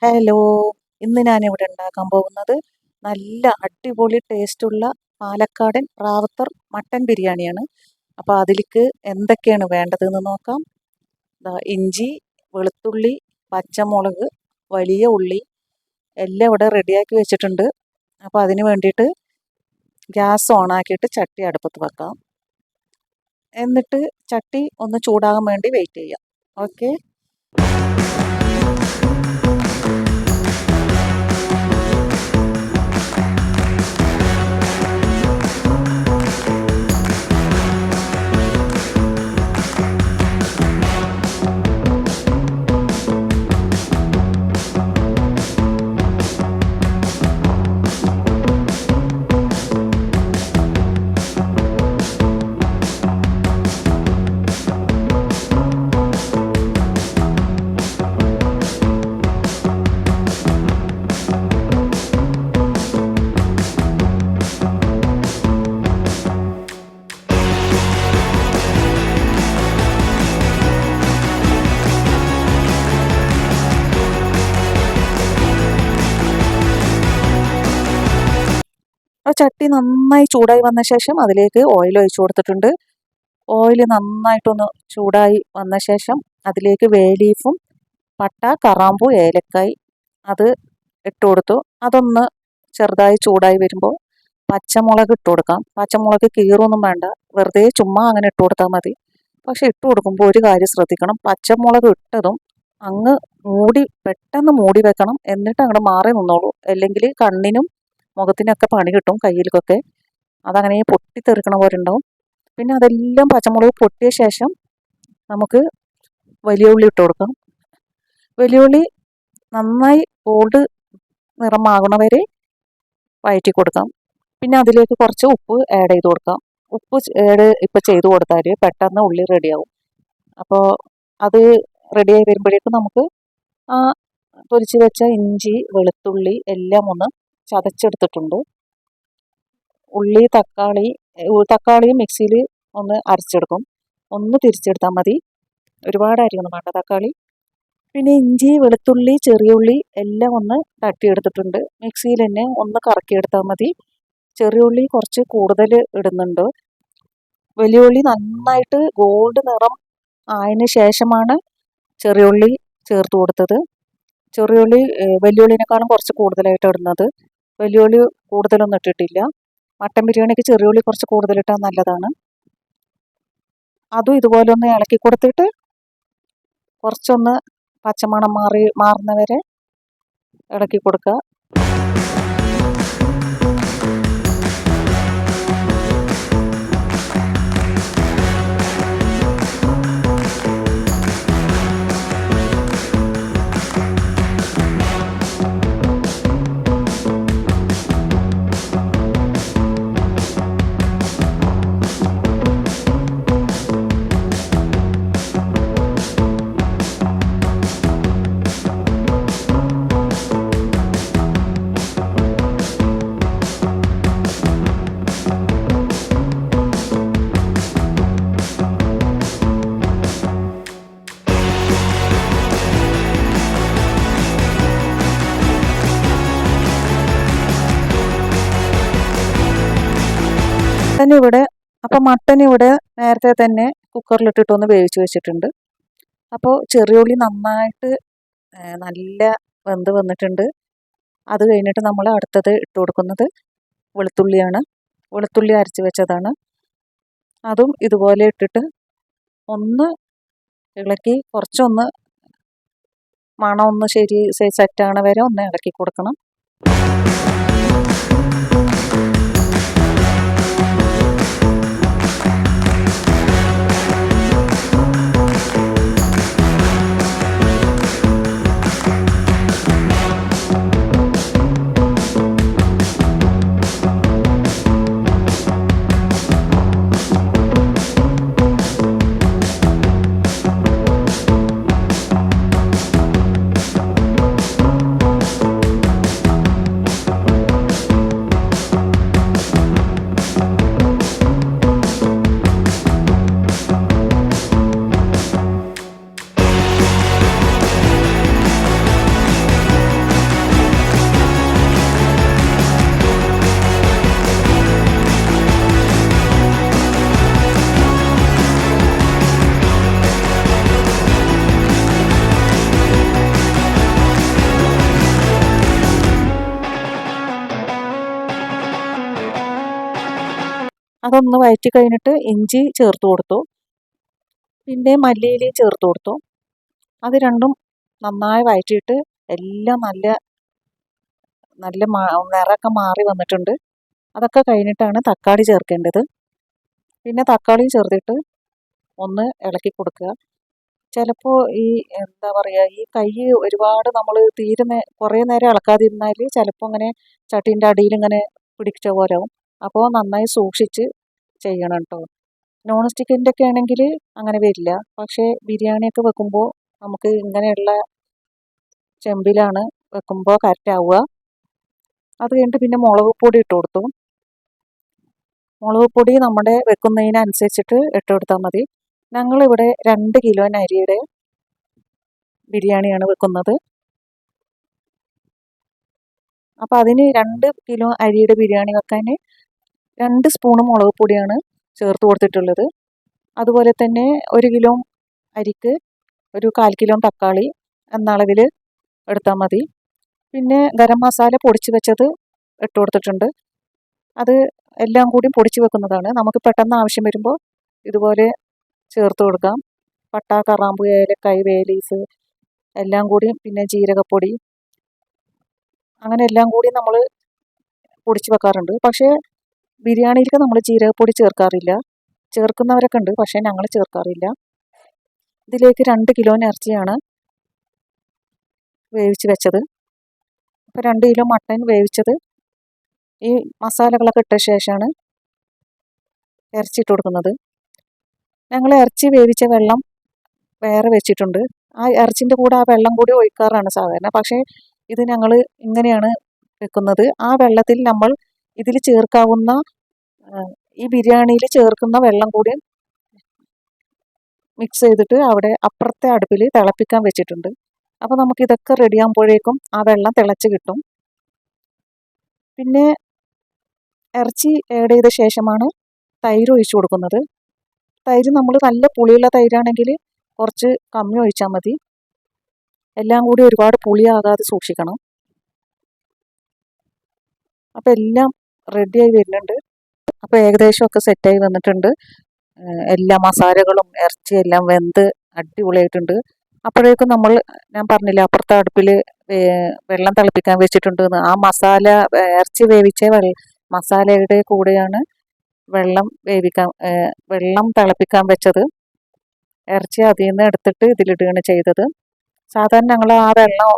Hello, ഇന്ന് ഞാനിവിടെ ഉണ്ടാക്കാൻ പോകുന്നത് നല്ല അടിപൊളി ടേസ്റ്റുള്ള പാലക്കാടൻ റാവുത്തർ മട്ടൻ ബിരിയാണിയാണ്. അപ്പോൾ അതിലേക്ക് എന്തൊക്കെയാണ് വേണ്ടതെന്ന് നോക്കാം. ഇഞ്ചി, വെളുത്തുള്ളി, പച്ചമുളക്, വലിയ ഉള്ളി എല്ലാം ഇവിടെ റെഡിയാക്കി വെച്ചിട്ടുണ്ട്. അപ്പോൾ അതിന് വേണ്ടിയിട്ട് ഗ്യാസ് ഓണാക്കിയിട്ട് ചട്ടി അടുപ്പത്ത് വെക്കാം. എന്നിട്ട് ചട്ടി ഒന്ന് ചൂടാകാൻ വേണ്ടി വെയിറ്റ് ചെയ്യാം. ഓക്കെ. ആ ചട്ടി നന്നായി ചൂടായി വന്ന ശേഷം അതിലേക്ക് ഓയിൽ ഒഴിച്ചു കൊടുത്തിട്ടുണ്ട്. ഓയിൽ നന്നായിട്ടൊന്ന് ചൂടായി വന്ന ശേഷം അതിലേക്ക് ബേ ലീഫും പട്ട, കറാമ്പൂ, ഏലക്കായ് അത് ഇട്ട് കൊടുത്തു. അതൊന്ന് ചെറുതായി ചൂടായി വരുമ്പോൾ പച്ചമുളക് ഇട്ട് കൊടുക്കാം. പച്ചമുളക് കീറൊന്നും വേണ്ട, വെറുതെ ചുമ്മാ അങ്ങനെ ഇട്ട് കൊടുത്താൽ മതി. പക്ഷെ ഇട്ട് കൊടുക്കുമ്പോൾ ഒരു കാര്യം ശ്രദ്ധിക്കണം, പച്ചമുളക് ഇട്ടതും അങ്ങ് പെട്ടെന്ന് മൂടി വെക്കണം. എന്നിട്ട് അങ്ങോട്ട് മാറി നിന്നോളൂ, അല്ലെങ്കിൽ കണ്ണിനും മുഖത്തിനൊക്കെ പണി കിട്ടും, കയ്യിലേക്കൊക്കെ അതങ്ങനെ പൊട്ടിത്തെറിക്കണ പോലെ ഉണ്ടാവും. പിന്നെ അതെല്ലാം പച്ചമുളക് പൊട്ടിയ ശേഷം നമുക്ക് വലിയ ഉള്ളി ഇട്ട് കൊടുക്കാം. വലിയ ഉള്ളി നന്നായി ഗോൾഡ് നിറമാകണ വരെ വഴറ്റി കൊടുക്കാം. പിന്നെ അതിലേക്ക് കുറച്ച് ഉപ്പ് ആഡ് ചെയ്ത് കൊടുക്കാം. ഉപ്പ് ഇപ്പം ചെയ്ത് കൊടുത്താൽ പെട്ടെന്ന് ഉള്ളി റെഡിയാവും. അപ്പോൾ അത് റെഡിയായി വരുമ്പോഴേക്കും നമുക്ക് ആ പൊരിച്ച് വെച്ച ഇഞ്ചി, വെളുത്തുള്ളി എല്ലാം ഒന്ന് ചതച്ചെടുത്തിട്ടുണ്ട്. ഉള്ളി, തക്കാളിയും മിക്സിയിൽ ഒന്ന് അരച്ചെടുക്കും. ഒന്ന് തിരിച്ചെടുത്താൽ മതി, ഒരുപാട് അരിയൊന്നും വേണ്ട തക്കാളി. പിന്നെ ഇഞ്ചി, വെളുത്തുള്ളി, ചെറിയ ഉള്ളി എല്ലാം ഒന്ന് തട്ടിയെടുത്തിട്ടുണ്ട്. മിക്സിയിൽ തന്നെ ഒന്ന് കറക്കിയെടുത്താൽ മതി. ചെറിയ ഉള്ളി കുറച്ച് കൂടുതൽ ഇടുന്നുണ്ട്. വലിയ ഉള്ളി നന്നായിട്ട് ഗോൾഡ് നിറം ആയതിന് ശേഷമാണ് ചെറിയ ഉള്ളി ചേർത്ത് കൊടുത്തത്. ചെറിയ ഉള്ളി വലിയ ഉള്ളിനേക്കാളും കുറച്ച് കൂടുതലായിട്ട് ഇടുന്നത്. വലിയ ഉള്ളി കൂടുതലൊന്നും ഇട്ടിട്ടില്ല. മട്ടൻ ബിരിയാണിക്ക് ചെറിയ ഉള്ളി കുറച്ച് കൂടുതലിട്ടാൽ നല്ലതാണ്. അതും ഇതുപോലെ ഒന്ന് ഇളക്കി കൊടുത്തിട്ട് കുറച്ചൊന്ന് പച്ചമണം മാറുന്നവരെ ഇളക്കി കൊടുക്കുക. മട്ടൻ ഇവിടെ നേരത്തെ തന്നെ കുക്കറിലിട്ടിട്ടൊന്ന് വേവിച്ച് വെച്ചിട്ടുണ്ട്. അപ്പോൾ ചെറിയ ഉള്ളി നന്നായിട്ട് നല്ല വെന്ത് വന്നിട്ടുണ്ട്. അത് കഴിഞ്ഞിട്ട് നമ്മൾ അടുത്തത് ഇട്ട് കൊടുക്കുന്നത് വെളുത്തുള്ളിയാണ്. വെളുത്തുള്ളി അരച്ച് വെച്ചതാണ്. അതും ഇതുപോലെ ഇട്ടിട്ട് ഒന്ന് ഇളക്കി കുറച്ചൊന്ന് മണം ഒന്ന് ശരി സെറ്റാകണ വരെ ഒന്ന് ഇളക്കി കൊടുക്കണം. അതൊന്ന് വഴറ്റി കഴിഞ്ഞിട്ട് ഇഞ്ചി ചേർത്ത് കൊടുത്തു. പിന്നെ മല്ലിയിലയും ചേർത്ത് കൊടുത്തു. അത് രണ്ടും നന്നായി വഴറ്റിയിട്ട് എല്ലാം നല്ല നല്ല നിറമൊക്കെ മാറി വന്നിട്ടുണ്ട്. അതൊക്കെ കഴിഞ്ഞിട്ടാണ് തക്കാളി ചേർക്കേണ്ടത്. പിന്നെ തക്കാളി ചേർത്തിട്ട് ഒന്ന് ഇളക്കി കൊടുക്കുക. ചിലപ്പോൾ ഈ എന്താ പറയുക, ഈ കൈ ഒരുപാട് നമ്മൾ തീരെ കുറേ നേരം ഇളക്കാതിരുന്നാൽ ചിലപ്പോൾ ഇങ്ങനെ ചട്ടീൻ്റെ അടിയിൽ ഇങ്ങനെ പിടിച്ച പോലെ ആവും. അപ്പോൾ നന്നായി സൂക്ഷിച്ച് ചെയ്യണം കേട്ടോ. നോൺ സ്റ്റിക്കിൻ്റെ ഒക്കെ ആണെങ്കിൽ അങ്ങനെ വരില്ല. പക്ഷേ ബിരിയാണിയൊക്കെ വെക്കുമ്പോൾ നമുക്ക് ഇങ്ങനെയുള്ള ചെമ്പിലാണ് വെക്കുമ്പോൾ കറക്റ്റ് ആവുക. അത് കഴിഞ്ഞിട്ട് പിന്നെ മുളക് പൊടി ഇട്ട് കൊടുത്തു. മുളക് പൊടി നമ്മുടെ വെക്കുന്നതിനനുസരിച്ചിട്ട് ഇട്ട് കൊടുത്താൽ മതി. ഞങ്ങളിവിടെ 2 കിലോ അരിയുടെ ബിരിയാണിയാണ് വെക്കുന്നത്. അപ്പോൾ അതിന് 2 കിലോ അരിയുടെ ബിരിയാണി വെക്കാൻ 2 സ്പൂൺ മുളക് പൊടിയാണ് ചേർത്ത് കൊടുത്തിട്ടുള്ളത്. അതുപോലെ തന്നെ 1 കിലോ അരിക്ക് ഒരു 1/4 കിലോ തക്കാളി എന്ന അളവിൽ എടുത്താൽ മതി. പിന്നെ ഗരം മസാല പൊടിച്ച് വെച്ചത് ഇട്ട് കൊടുത്തിട്ടുണ്ട്. അത് എല്ലാം കൂടി പൊടിച്ച് വെക്കുന്നതാണ്. നമുക്ക് പെട്ടെന്ന് ആവശ്യം വരുമ്പോൾ ഇതുപോലെ ചേർത്ത് കൊടുക്കാം. പട്ട, കറാമ്പു, ഏലക്കായ്, ബേ ലീഫ് എല്ലാം കൂടി, പിന്നെ ജീരകപ്പൊടി, അങ്ങനെ എല്ലാം കൂടി നമ്മൾ പൊടിച്ച് വെക്കാറുണ്ട്. പക്ഷേ ബിരിയാണിയിലേക്ക് നമ്മൾ ജീരകപ്പൊടി ചേർക്കാറില്ല. ചേർക്കുന്നവരൊക്കെ ഉണ്ട്, പക്ഷേ ഞങ്ങൾ ചേർക്കാറില്ല. ഇതിലേക്ക് 2 കിലോ ഇറച്ചിയാണ് വേവിച്ച് വെച്ചത്. അപ്പോൾ 2 കിലോ മട്ടൻ വേവിച്ചത് ഈ മസാലകളൊക്കെ ഇട്ട ശേഷമാണ് ഇറച്ചി ഇട്ട് കൊടുക്കുന്നത്. ഞങ്ങൾ ഇറച്ചി വേവിച്ച വെള്ളം വേറെ വെച്ചിട്ടുണ്ട്. ആ ഇറച്ചിൻ്റെ കൂടെ ആ വെള്ളം കൂടി ഒഴിക്കാറാണ് സാധാരണ. പക്ഷേ ഇത് ഞങ്ങൾ ഇങ്ങനെയാണ് വെക്കുന്നത്. ആ വെള്ളത്തിൽ നമ്മൾ ഇതിൽ ചേർക്കാവുന്ന ഈ ബിരിയാണിയിൽ ചേർക്കുന്ന വെള്ളം കൂടി മിക്സ് ചെയ്തിട്ട് അവിടെ അപ്പുറത്തെ അടുപ്പിൽ തിളപ്പിക്കാൻ വെച്ചിട്ടുണ്ട്. അപ്പോൾ നമുക്കിതൊക്കെ റെഡിയാകുമ്പോഴേക്കും ആ വെള്ളം തിളച്ച് കിട്ടും. പിന്നെ ഇറച്ചി ആഡ് ചെയ്ത ശേഷമാണ് തൈര് ഒഴിച്ചു കൊടുക്കുന്നത്. തൈര് നമ്മൾ നല്ല പുളിയുള്ള തൈരാണെങ്കിൽ കുറച്ച് കമ്മി ഒഴിച്ചാൽ മതി. എല്ലാം കൂടി ഒരുപാട് പുളിയാകാതെ സൂക്ഷിക്കണം. അപ്പോൾ എല്ലാം റെഡിയായി വരുന്നുണ്ട്. അപ്പോൾ ഏകദേശമൊക്കെ സെറ്റായി വന്നിട്ടുണ്ട്. എല്ലാ മസാലകളും ഇറച്ചിയെല്ലാം വെന്ത് അടിപൊളിയായിട്ടുണ്ട്. അപ്പോഴേക്കും ഞാൻ പറഞ്ഞില്ല അപ്പുറത്തെ അടുപ്പിൽ വെള്ളം തിളപ്പിക്കാൻ വെച്ചിട്ടുണ്ടെന്ന്. ആ മസാല ഇറച്ചി വേവിച്ച മസാലയുടെ കൂടെയാണ് വെള്ളം തിളപ്പിക്കാൻ വെച്ചത്. ഇറച്ചി അതിൽ നിന്ന് എടുത്തിട്ട് ഇതിലിടുകയാണ് ചെയ്തത്. സാധാരണ ഞങ്ങൾ ആ വെള്ളം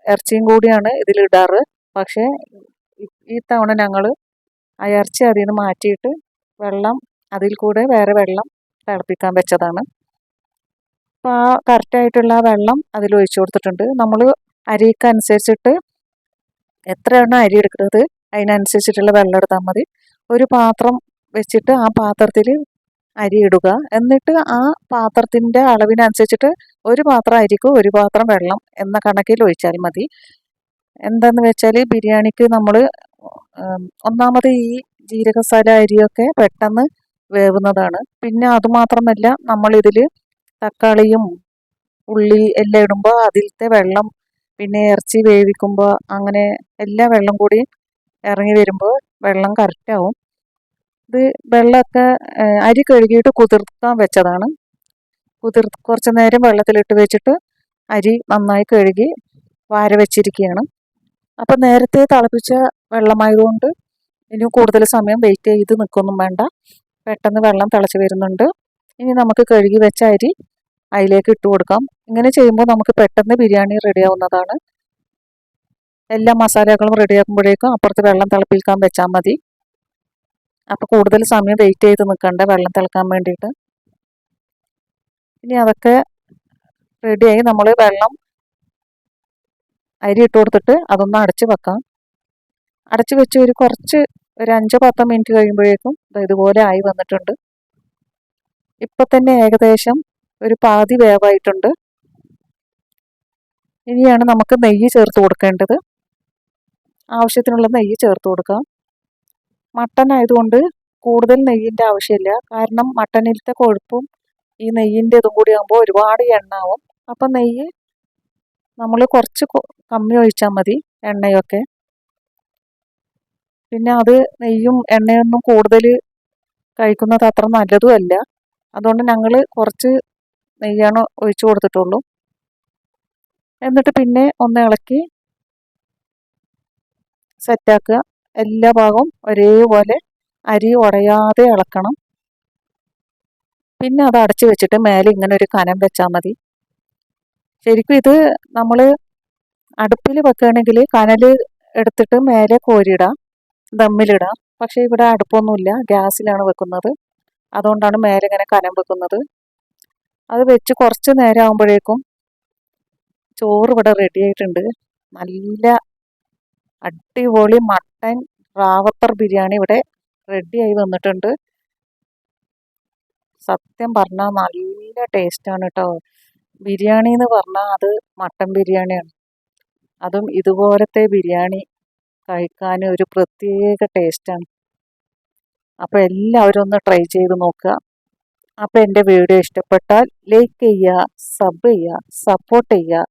ഇറച്ചിയും കൂടിയാണ് ഇതിലിടാറ്. പക്ഷേ ഈ തവണ ഞങ്ങൾ ആ ഇറച്ചി അതിൽ നിന്ന് മാറ്റിയിട്ട് വെള്ളം അതിൽ കൂടെ വേറെ വെള്ളം തിളപ്പിക്കാൻ വെച്ചതാണ്. അപ്പോൾ ആ കറക്റ്റായിട്ടുള്ള വെള്ളം അതിൽ ഒഴിച്ചു കൊടുത്തിട്ടുണ്ട്. നമ്മൾ അരിക്കനുസരിച്ചിട്ട് എത്രയാണ് അരി എടുക്കുന്നത് അതിനനുസരിച്ചിട്ടുള്ള വെള്ളം എടുത്താൽ മതി. ഒരു പാത്രം വെച്ചിട്ട് ആ പാത്രത്തിൽ അരി ഇടുക. എന്നിട്ട് ആ പാത്രത്തിൻ്റെ അളവിനനുസരിച്ചിട്ട് ഒരു പാത്രം അരിക്ക് ഒരു പാത്രം വെള്ളം എന്ന കണക്കിൽ ഒഴിച്ചാൽ മതി. എന്താണെന്ന് വെച്ചാൽ ബിരിയാണിക്ക് നമ്മൾ ഒന്നാമത് ഈ ജീരകശാല അരിയൊക്കെ പെട്ടെന്ന് വേവുന്നതാണ്. പിന്നെ അതുമാത്രമല്ല, നമ്മളിതിൽ തക്കാളിയും ഉള്ളി എല്ലാം ഇടുമ്പോൾ അതിലത്തെ വെള്ളം, പിന്നെ ഇറച്ചി വേവിക്കുമ്പോൾ അങ്ങനെ എല്ലാ വെള്ളം കൂടി ഇറങ്ങി വരുമ്പോൾ വെള്ളം കറക്റ്റാവും. ഇത് വെള്ളമൊക്കെ അരി കഴുകിയിട്ട് കുതിർക്കാൻ വെച്ചതാണ്. കുറച്ച് നേരം വെള്ളത്തിലിട്ട് വെച്ചിട്ട് അരി നന്നായി കഴുകി വാര വെച്ചിരിക്കുകയാണ്. അപ്പം നേരത്തെ തിളപ്പിച്ച വെള്ളമായതുകൊണ്ട് ഇനി കൂടുതൽ സമയം വെയിറ്റ് ചെയ്ത് നിൽക്കൊന്നും വേണ്ട. പെട്ടെന്ന് വെള്ളം തിളച്ച് വരുന്നുണ്ട്. ഇനി നമുക്ക് കഴുകി വെച്ച അരി അതിലേക്ക് ഇട്ട് കൊടുക്കാം. ഇങ്ങനെ ചെയ്യുമ്പോൾ നമുക്ക് പെട്ടെന്ന് ബിരിയാണി റെഡിയാവുന്നതാണ്. എല്ലാ മസാലകളും റെഡിയാക്കുമ്പോഴേക്കും അപ്പുറത്ത് വെള്ളം തിളപ്പിക്കാൻ വെച്ചാൽ മതി. അപ്പോൾ കൂടുതൽ സമയം വെയിറ്റ് ചെയ്ത് നിൽക്കണ്ട വെള്ളം തിളക്കാൻ വേണ്ടിയിട്ട്. ഇനി അതൊക്കെ റെഡിയായി നമ്മൾ അരി ഇട്ട് കൊടുത്തിട്ട് അതൊന്ന് അടച്ച് വെക്കാം. അടച്ച് വെച്ച് ഒരു 5-10 മിനിറ്റ് കഴിയുമ്പോഴേക്കും ഇതുപോലെ ആയി വന്നിട്ടുണ്ട്. ഇപ്പം തന്നെ ഏകദേശം ഒരു പാതി വേവായിട്ടുണ്ട്. ഇനിയാണ് നമുക്ക് നെയ്യ് ചേർത്ത് കൊടുക്കേണ്ടത്. ആവശ്യത്തിനുള്ള നെയ്യ് ചേർത്ത് കൊടുക്കാം. മട്ടൻ ആയതുകൊണ്ട് കൂടുതൽ നെയ്യിൻ്റെ ആവശ്യമില്ല. കാരണം മട്ടനിലത്തെ കൊഴുപ്പും ഈ നെയ്യിൻ്റെ ഇതും കൂടി ആകുമ്പോൾ ഒരുപാട് എണ്ണ ആവും. അപ്പം നെയ്യ് നമ്മൾ കുറച്ച് കമ്മി ഒഴിച്ചാൽ മതി, എണ്ണയൊക്കെ. പിന്നെ അത് നെയ്യും എണ്ണയൊന്നും കൂടുതൽ കഴിക്കുന്നത് അത്ര നല്ലതും അല്ല. അതുകൊണ്ട് ഞങ്ങൾ കുറച്ച് നെയ്യാണ് ഒഴിച്ചു കൊടുത്തിട്ടുള്ളൂ. എന്നിട്ട് പിന്നെ ഒന്ന് ഇളക്കി സെറ്റാക്കുക. എല്ലാ ഭാഗവും ഒരേപോലെ അരി ഉടയാതെ ഇളക്കണം. പിന്നെ അത് അടച്ചു വെച്ചിട്ട് മേലെ ഇങ്ങനെ ഒരു കനം വെച്ചാൽ മതി. ശരിക്കും ഇത് നമ്മൾ അടുപ്പിൽ വെക്കുകയാണെങ്കിൽ കനൽ എടുത്തിട്ട് മേലെ കോരിയിടാം, ദമ്മിലിടാം. പക്ഷേ ഇവിടെ അടുപ്പൊന്നുമില്ല, ഗ്യാസിലാണ് വെക്കുന്നത്. അതുകൊണ്ടാണ് മേലെ ഇങ്ങനെ കനം വെക്കുന്നത്. അത് വെച്ച് കുറച്ച് നേരം ആകുമ്പോഴേക്കും ചോറ് ഇവിടെ റെഡി ആയിട്ടുണ്ട്. നല്ല അടിപൊളി മട്ടൻ റാവത്തർ ബിരിയാണി ഇവിടെ റെഡിയായി വന്നിട്ടുണ്ട്. സത്യം പറഞ്ഞാൽ നല്ല ടേസ്റ്റാണ് കേട്ടോ. ബിരിയാണി എന്ന് പറഞ്ഞാൽ അത് മട്ടൻ ബിരിയാണിയാണ്. അതും ഇതുപോലത്തെ ബിരിയാണി കഴിക്കാൻ ഒരു പ്രത്യേക ടേസ്റ്റാണ്. അപ്പോൾ എല്ലാവരും ഒന്ന് ട്രൈ ചെയ്ത് നോക്കുക. അപ്പോൾ എൻ്റെ വീഡിയോ ഇഷ്ടപ്പെട്ടാൽ ലൈക്ക് ചെയ്യുക, സബ് ചെയ്യുക, സപ്പോർട്ട് ചെയ്യുക.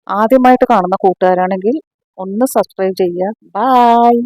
ആദ്യമായിട്ട് കാണുന്ന കൂട്ടുകാരാണെങ്കിൽ ഒന്ന് സബ്സ്ക്രൈബ് ചെയ്യുക. ബൈ.